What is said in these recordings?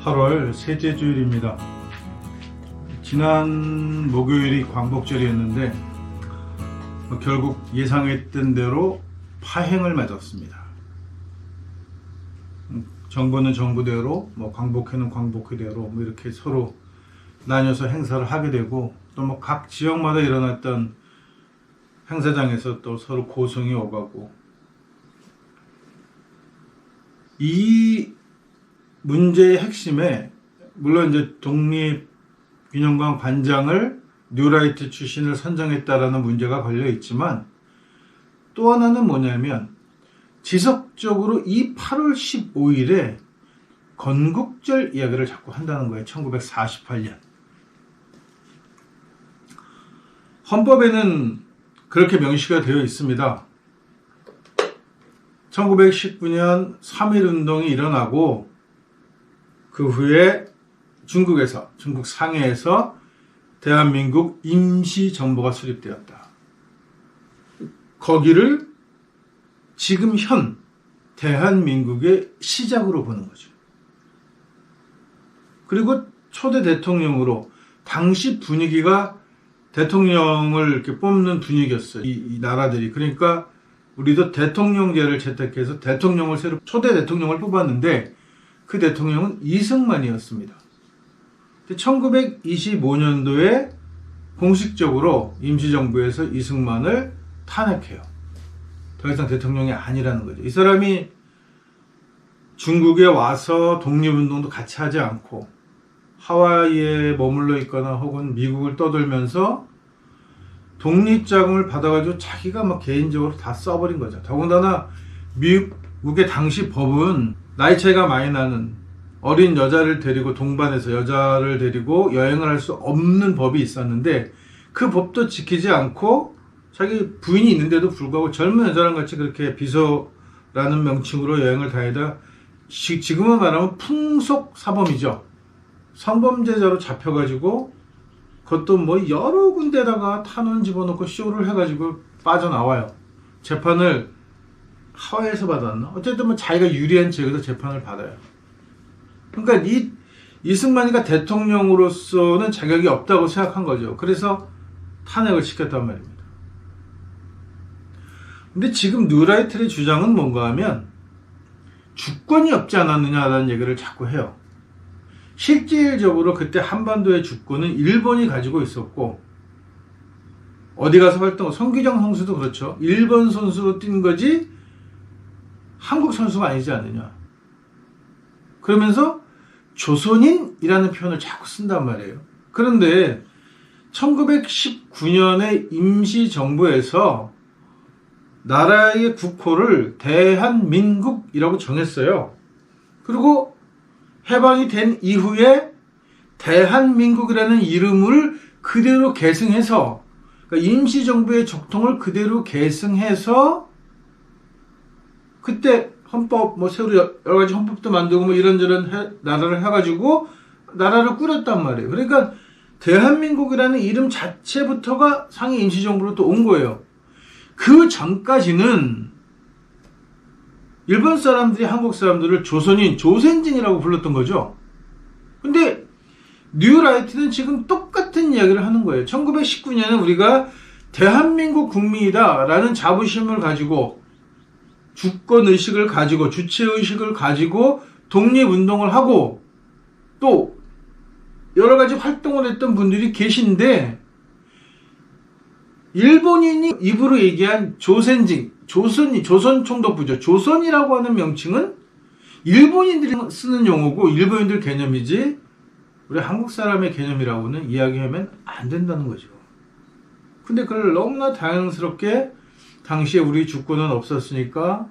8월 셋째 주일입니다. 지난 목요일이 광복절이었는데 결국 예상했던 대로 파행을 맞았습니다. 정부는 정부대로, 광복회는 광복회대로 이렇게 서로 나뉘어서 행사를 하게 되고, 또 각 지역마다 일어났던 행사장에서 또 서로 고성이 오가고, 이 문제의 핵심에 물론 이제 독립균형관 관장을 뉴라이트 출신을 선정했다라는 문제가 걸려 있지만, 또 하나는 뭐냐면 지속적으로 이 8월 15일에 건국절 이야기를 자꾸 한다는 거예요. 1948년 헌법에는 그렇게 명시가 되어 있습니다. 1919년 3.1운동이 일어나고 그 후에 중국 상해에서 대한민국 임시정부가 수립되었다. 거기를 지금 현 대한민국의 시작으로 보는 거죠. 그리고 초대 대통령으로, 당시 분위기가 대통령을 이렇게 뽑는 분위기였어요. 이 나라들이. 그러니까 우리도 대통령제를 채택해서 대통령을 새로 초대 대통령을 뽑았는데 그 대통령은 이승만이었습니다. 1925년도에 공식적으로 임시정부에서 이승만을 탄핵해요. 더 이상 대통령이 아니라는 거죠. 이 사람이 중국에 와서 독립운동도 같이 하지 않고 하와이에 머물러 있거나 혹은 미국을 떠돌면서 독립자금을 받아가지고 자기가 개인적으로 다 써버린 거죠. 더군다나 미국의 당시 법은 나이 차이가 많이 나는 어린 여자를 데리고 동반해서 여자를 데리고 여행을 할 수 없는 법이 있었는데, 그 법도 지키지 않고 자기 부인이 있는데도 불구하고 젊은 여자랑 같이 그렇게 비서라는 명칭으로 여행을 다니다, 지금은 말하면 풍속사범이죠. 성범죄자로 잡혀가지고 그것도 여러 군데다가 탄원 집어넣고 쇼를 해가지고 빠져나와요. 재판을 하와이에서 받았나? 어쨌든 자기가 유리한 지역에서 재판을 받아요. 그러니까 이승만이가 대통령으로서는 자격이 없다고 생각한 거죠. 그래서 탄핵을 시켰단 말입니다. 근데 지금 뉴라이트의 주장은 뭔가 하면 주권이 없지 않았느냐라는 얘기를 자꾸 해요. 실질적으로 그때 한반도의 주권은 일본이 가지고 있었고, 어디 가서 성규정 선수도 그렇죠. 일본 선수로 뛴 거지 한국 선수가 아니지 않느냐. 그러면서 조선인이라는 표현을 자꾸 쓴단 말이에요. 그런데 1919년에 임시정부에서 나라의 국호를 대한민국이라고 정했어요. 그리고 해방이 된 이후에 대한민국이라는 이름을 그대로 계승해서, 그러니까 임시정부의 적통을 그대로 계승해서 그때 헌법 새로 여러 가지 헌법도 만들고 이런저런 나라를 해가지고 나라를 꾸렸단 말이에요. 그러니까 대한민국이라는 이름 자체부터가 상해 임시정부로 또 온 거예요. 그 전까지는 일본 사람들이 한국 사람들을 조선인, 조선진이라고 불렀던 거죠. 근데 뉴라이트는 지금 똑같은 이야기를 하는 거예요. 1919년에 우리가 대한민국 국민이다 라는 자부심을 가지고, 주권의식을 가지고, 주체의식을 가지고 독립운동을 하고 또 여러 가지 활동을 했던 분들이 계신데, 일본인이 입으로 얘기한 조선진, 조선총독부죠. 조선이라고 하는 명칭은 일본인들이 쓰는 용어고 일본인들 개념이지 우리 한국 사람의 개념이라고는 이야기하면 안 된다는 거죠. 근데 그걸 너무나 다양스럽게 당시에 우리 주권은 없었으니까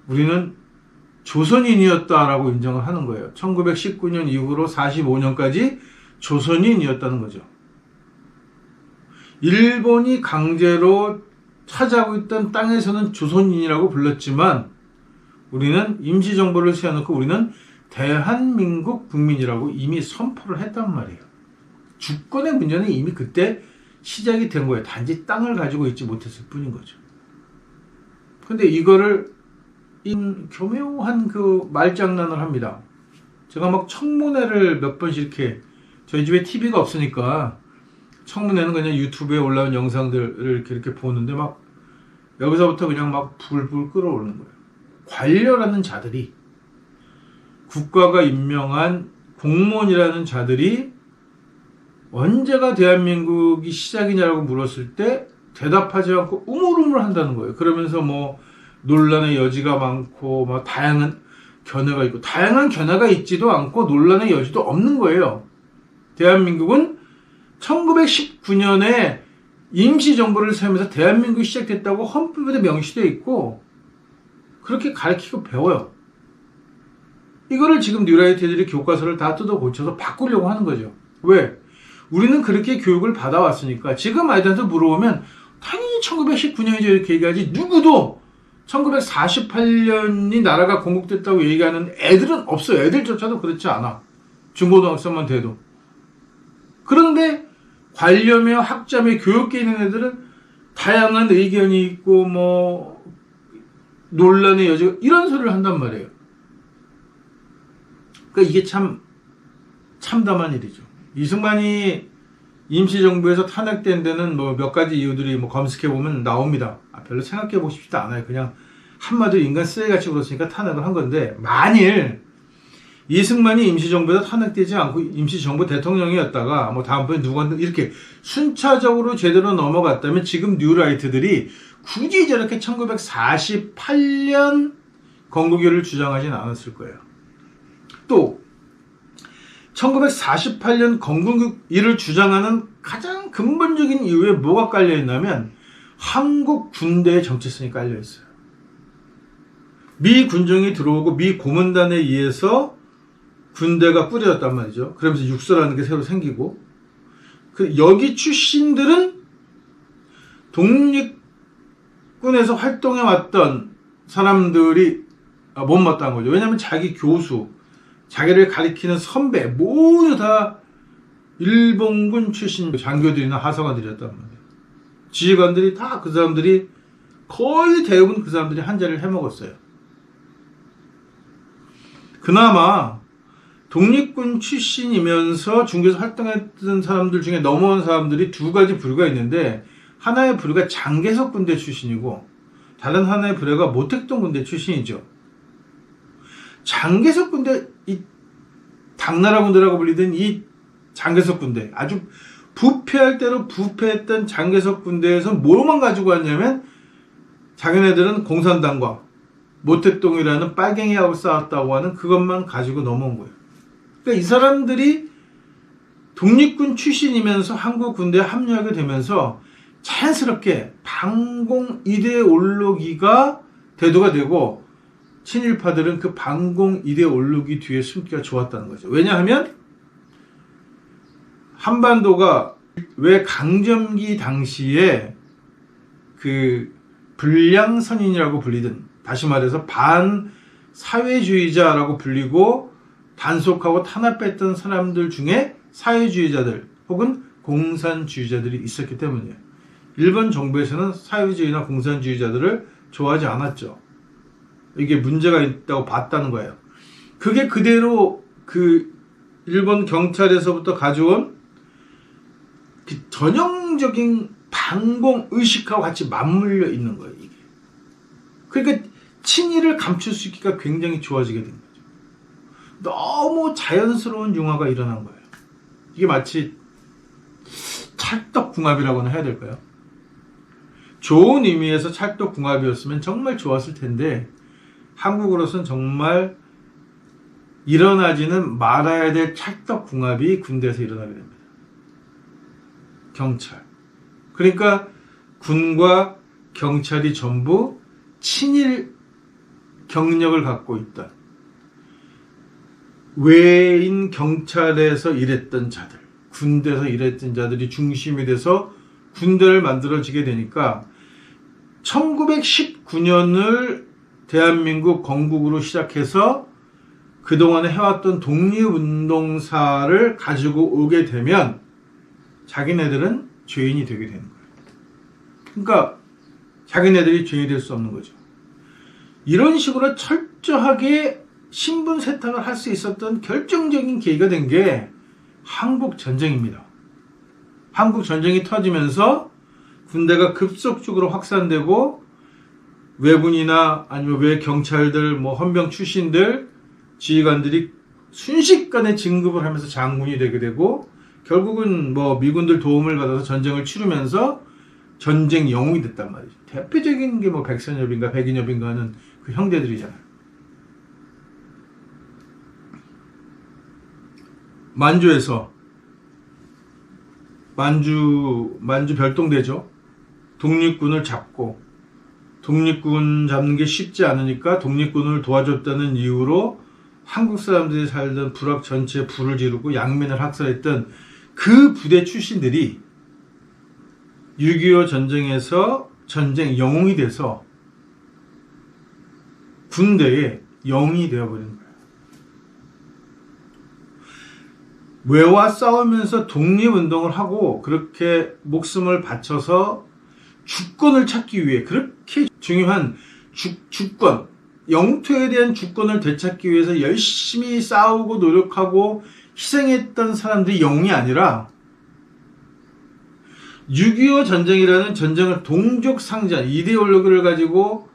우리는 조선인이었다라고 인정을 하는 거예요. 1919년 이후로 45년까지 조선인이었다는 거죠. 일본이 강제로 차지하고 있던 땅에서는 조선인이라고 불렀지만 우리는 임시정부를 세워놓고 우리는 대한민국 국민이라고 이미 선포를 했단 말이에요. 주권의 문제는 이미 그때 시작이 된 거예요. 단지 땅을 가지고 있지 못했을 뿐인 거죠. 근데 이거를 교묘한 그 말장난을 합니다. 제가 막 청문회를 몇 번씩 이렇게, 저희 집에 TV가 없으니까 청문회는 그냥 유튜브에 올라온 영상들을 이렇게 보는데 막 여기서부터 그냥 막 불불 끓어오르는 거예요. 관료라는 자들이, 국가가 임명한 공무원이라는 자들이 언제가 대한민국이 시작이냐라고 물었을 때 대답하지 않고 우물우물 한다는 거예요. 그러면서 뭐 논란의 여지가 많고 막 다양한 견해가 있고, 다양한 견해가 있지도 않고 논란의 여지도 없는 거예요. 대한민국은 1919년에 임시정부를 세우면서 대한민국이 시작됐다고 헌법에도 명시되어 있고 그렇게 가르치고 배워요. 이거를 지금 뉴라이트들이 교과서를 다 뜯어 고쳐서 바꾸려고 하는 거죠. 왜? 우리는 그렇게 교육을 받아왔으니까. 지금 아이들한테 물어보면 당연히 1919년이죠 이렇게 얘기하지, 누구도 1948년이 나라가 건국됐다고 얘기하는 애들은 없어요. 애들조차도 그렇지 않아. 중고등학생만 돼도. 그런데 관료며 학자며 교육계 있는 애들은 다양한 의견이 있고 뭐 논란의 여지가, 이런 소리를 한단 말이에요. 그러니까 이게 참 참담한 일이죠. 이승만이 임시정부에서 탄핵된 데는 뭐 몇 가지 이유들이 뭐 검색해보면 나옵니다. 별로 생각해보고 싶지도 않아요. 그냥 한마디로 인간 쓰레기같이 굴었으니까 탄핵을 한 건데, 만일 이승만이 임시정부에서 탄핵되지 않고 임시정부 대통령이었다가 뭐 다음번에 누구한테 이렇게 순차적으로 제대로 넘어갔다면 지금 뉴라이트들이 굳이 저렇게 1948년 건국일을 주장하진 않았을 거예요. 또 1948년 건국일을 주장하는 가장 근본적인 이유에 뭐가 깔려있냐면 한국 군대의 정체성이 깔려있어요. 미 군정이 들어오고 미 고문단에 의해서 군대가 꾸려졌단 말이죠. 그러면서 육서라는 게 새로 생기고, 여기 출신들은 독립군에서 활동해왔던 사람들이 못마땅한 거죠. 왜냐하면 자기 교수, 자기를 가리키는 선배 모두 다 일본군 출신 장교들이나 하사관들이었단 말이에요. 지휘관들이 다 그 사람들이, 거의 대부분 그 사람들이 한 자리를 해먹었어요. 그나마 독립군 출신이면서 중국에서 활동했던 사람들 중에 넘어온 사람들이 두 가지 부류가 있는데, 하나의 부류가 장개석 군대 출신이고 다른 하나의 부류가 모택동 군대 출신이죠. 장개석 군대, 이 당나라 군대라고 불리던 이 장개석 군대, 아주 부패할 대로 부패했던 장개석 군대에서 뭐만 가지고 왔냐면 자기네들은 공산당과 모택동이라는 빨갱이하고 싸웠다고 하는 그것만 가지고 넘어온 거예요. 그러니까 이 사람들이 독립군 출신이면서 한국 군대에 합류하게 되면서 자연스럽게 반공 이데올로기가 대두가 되고, 친일파들은 그 반공 이데올로기 뒤에 숨기가 좋았다는 거죠. 왜냐하면 한반도가 왜 강점기 당시에 그 불량선인이라고 불리든, 다시 말해서 반사회주의자라고 불리고 단속하고 탄압했던 사람들 중에 사회주의자들 혹은 공산주의자들이 있었기 때문이에요. 일본 정부에서는 사회주의나 공산주의자들을 좋아하지 않았죠. 이게 문제가 있다고 봤다는 거예요. 그게 그대로 그 일본 경찰에서부터 가져온 그 전형적인 반공 의식하고 같이 맞물려 있는 거예요, 이게. 그러니까 친일을 감출 수 있기가 굉장히 좋아지게 된 거죠. 너무 자연스러운 융화가 일어난 거예요. 이게 마치 찰떡궁합이라고는 해야 될까요? 좋은 의미에서 찰떡궁합이었으면 정말 좋았을 텐데, 한국으로서는 정말 일어나지는 말아야 될 찰떡궁합이 군대에서 일어나게 됩니다. 경찰. 그러니까 군과 경찰이 전부 친일 경력을 갖고 있다. 외인 경찰에서 일했던 자들, 군대에서 일했던 자들이 중심이 돼서 군대를 만들어지게 되니까 1919년을 대한민국 건국으로 시작해서 그동안에 해왔던 독립운동사를 가지고 오게 되면 자기네들은 죄인이 되게 되는 거예요. 그러니까 자기네들이 죄인이 될 수 없는 거죠. 이런 식으로 철저하게 신분 세탁을 할 수 있었던 결정적인 계기가 된 게 한국 전쟁입니다. 한국 전쟁이 터지면서 군대가 급속적으로 확산되고 외군이나 아니면 외 경찰들, 뭐 헌병 출신들, 지휘관들이 순식간에 진급을 하면서 장군이 되게 되고 결국은 뭐 미군들 도움을 받아서 전쟁을 치르면서 전쟁 영웅이 됐단 말이죠. 대표적인 게 뭐 백선엽인가 백인엽인가 하는 그 형제들이잖아요. 만주에서 만주 별동대죠. 독립군을 잡고 독립군 잡는 게 쉽지 않으니까 독립군을 도와줬다는 이유로 한국 사람들이 살던 불악 전체에 불을 지르고 양민을 학살했던 그 부대 출신들이 6.25 전쟁에서 전쟁 영웅이 돼서 군대의 영웅이 되어버린 거예요. 외와 싸우면서 독립운동을 하고 그렇게 목숨을 바쳐서 주권을 찾기 위해 그렇게 중요한 주권, 영토에 대한 주권을 되찾기 위해서 열심히 싸우고 노력하고 희생했던 사람들이 영웅이 아니라 6.25 전쟁이라는 전쟁을 동족상전, 이데올로기를 가지고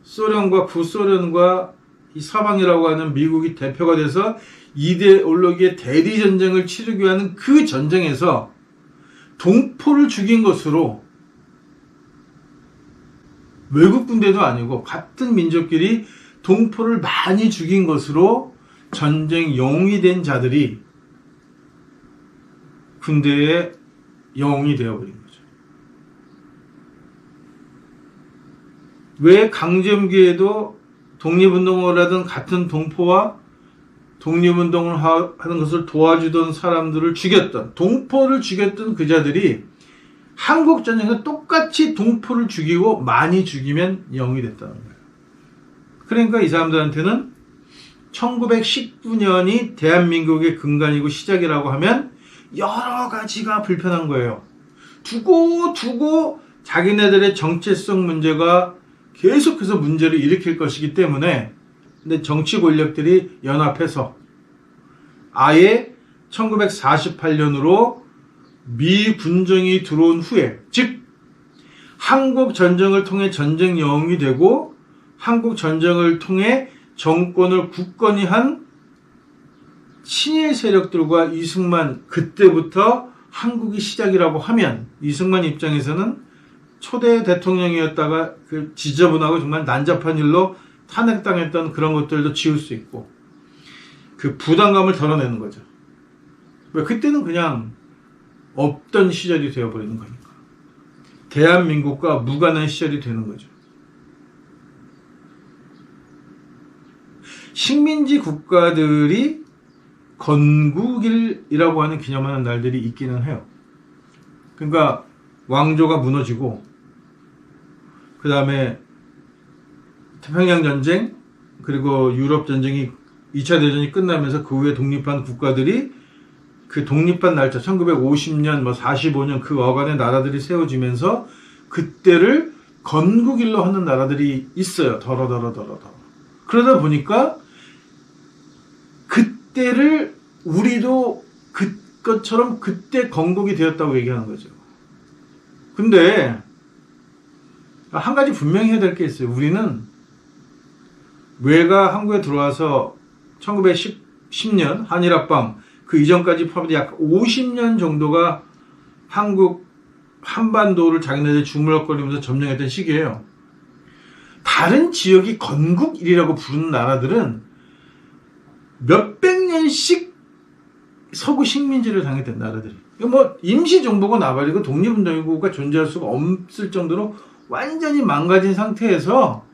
소련과 구소련과 이 서방이라고 하는 미국이 대표가 돼서 이데올로기의 대리전쟁을 치르기 위한 그 전쟁에서 동포를 죽인 것으로 외국 군대도 아니고 같은 민족끼리 동포를 많이 죽인 것으로 전쟁 영웅이 된 자들이 군대의 영웅이 되어버린 거죠. 왜 강점기에도 독립운동을 하던 같은 동포와 독립운동을 하는 것을 도와주던 사람들을 죽였던, 동포를 죽였던 그 자들이 한국전쟁에서 똑같이 동포를 죽이고 많이 죽이면 영웅이 됐다는 거예요. 그러니까 이 사람들한테는 1919년이 대한민국의 근간이고 시작이라고 하면 여러 가지가 불편한 거예요. 두고 자기네들의 정체성 문제가 계속해서 문제를 일으킬 것이기 때문에 근데 정치 권력들이 연합해서 아예 1948년으로 미 군정이 들어온 후에, 즉 한국 전쟁을 통해 전쟁 영웅이 되고 한국 전쟁을 통해 정권을 굳건히 한 친일 세력들과 이승만, 그때부터 한국이 시작이라고 하면 이승만 입장에서는 초대 대통령이었다가 그 지저분하고 정말 난잡한 일로 탄핵당했던 그런 것들도 지울 수 있고 그 부담감을 덜어내는 거죠. 왜 그때는 그냥 없던 시절이 되어버리는 거니까. 대한민국과 무관한 시절이 되는 거죠. 식민지 국가들이 건국일이라고 하는 기념하는 날들이 있기는 해요. 그러니까 왕조가 무너지고 그 다음에 태평양 전쟁 그리고 유럽 전쟁이 2차 대전이 끝나면서 그 후에 독립한 국가들이 그 독립한 날짜 1950년, 45년 그 어간의 나라들이 세워지면서 그때를 건국일로 하는 나라들이 있어요. 더러. 그러다 보니까 그때를 우리도 그것처럼 그때 건국이 되었다고 얘기하는 거죠. 근데 한 가지 분명히 해야 될 게 있어요. 우리는 외가 한국에 들어와서 1910년 한일합방 그 이전까지 포함해서 약 50년 정도가 한국 한반도를 자기네들 주물럭거리면서 점령했던 시기예요. 다른 지역이 건국일이라고 부르는 나라들은 몇백 년씩 서구 식민지를 당했던 나라들이. 뭐 임시정부가 나발이고 독립운동국가 존재할 수가 없을 정도로 완전히 망가진 상태에서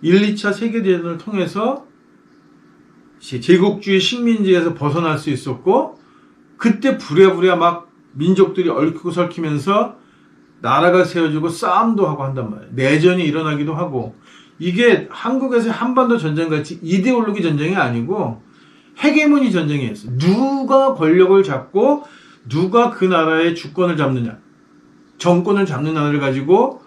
1, 2차 세계대전을 통해서 제국주의 식민지에서 벗어날 수 있었고 그때 부랴부랴 막 민족들이 얽히고 설키면서 나라가 세워지고 싸움도 하고 한단 말이에요. 내전이 일어나기도 하고 이게 한국에서의 한반도 전쟁같이 이데올로기 전쟁이 아니고 헤게모니 전쟁이었어요. 누가 권력을 잡고 누가 그 나라의 주권을 잡느냐 정권을 잡는 나라를 가지고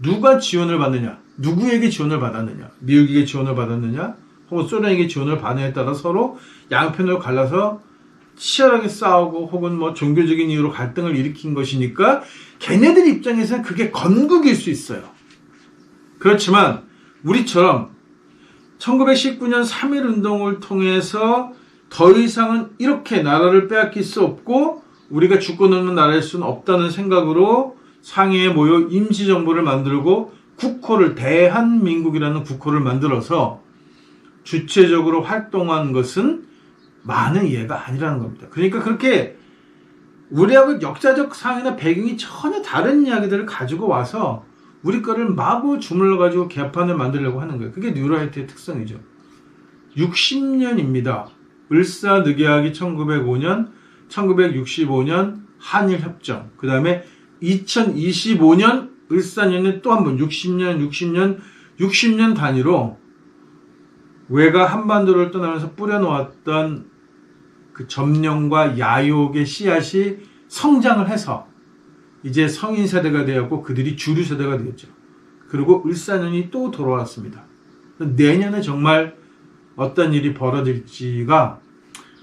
누가 지원을 받느냐 누구에게 지원을 받았느냐 미국에게 지원을 받았느냐 혹은 소련에게 지원을 받느냐에 따라 서로 양편으로 갈라서 치열하게 싸우고 혹은 뭐 종교적인 이유로 갈등을 일으킨 것이니까 걔네들 입장에서는 그게 건국일 수 있어요. 그렇지만 우리처럼 1919년 3.1운동을 통해서 더 이상은 이렇게 나라를 빼앗길 수 없고 우리가 주권 없는 나라일 수는 없다는 생각으로 상해에 모여 임시정부를 만들고 국호를 대한민국이라는 국호를 만들어서 주체적으로 활동한 것은 많은 이해가 아니라는 겁니다. 그러니까 그렇게 우리하고 역사적 상황이나 배경이 전혀 다른 이야기들을 가지고 와서 우리 거를 마구 주물러 가지고 개판을 만들려고 하는 거예요. 그게 뉴라이트의 특성이죠. 60년입니다. 을사늑약이 1905년, 1965년 한일협정, 그 다음에 2025년 을사년에 또 한 번 60년 단위로 외가 한반도를 떠나면서 뿌려놓았던 그 점령과 야욕의 씨앗이 성장을 해서 이제 성인 세대가 되었고 그들이 주류 세대가 되었죠. 그리고 을사년이 또 돌아왔습니다. 내년에 정말 어떤 일이 벌어질지가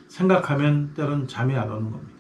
생각하면 때론 잠이 안 오는 겁니다.